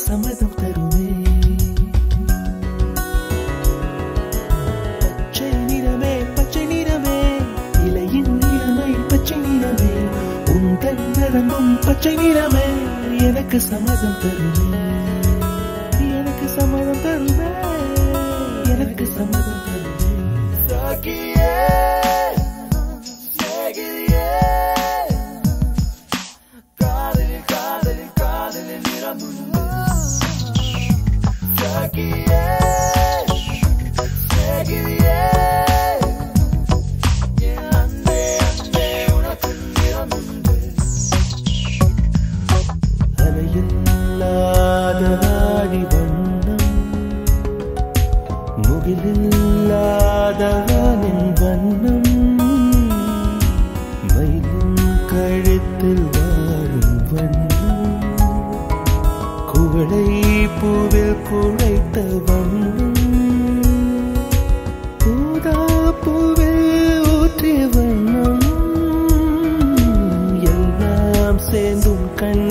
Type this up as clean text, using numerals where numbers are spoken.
சம்மதம் தருமே பச்சை நிறமே இலையின் நிறமை பச்சை நிறமே உந்தன் நரம்பும் பச்சை நிறமே எனக்கு சம்மதம் தருமே எனக்கு சம்மதம் தருமே எனக்கு சம்மதம் தருமே சாகியே சேகியே காதலில் நிறமுண்டு சாகியே சேகியே முகிலில்லாதவனின் வண்ணம் மயிலின் கழுத்தில் வாழும் வண்ணம் குவளை பூவில் குழைத்த வண்ணம் பூதா பூவில் ஊற்றிய வண்ணம் எல்லாம் சேர்ந்தும் கண்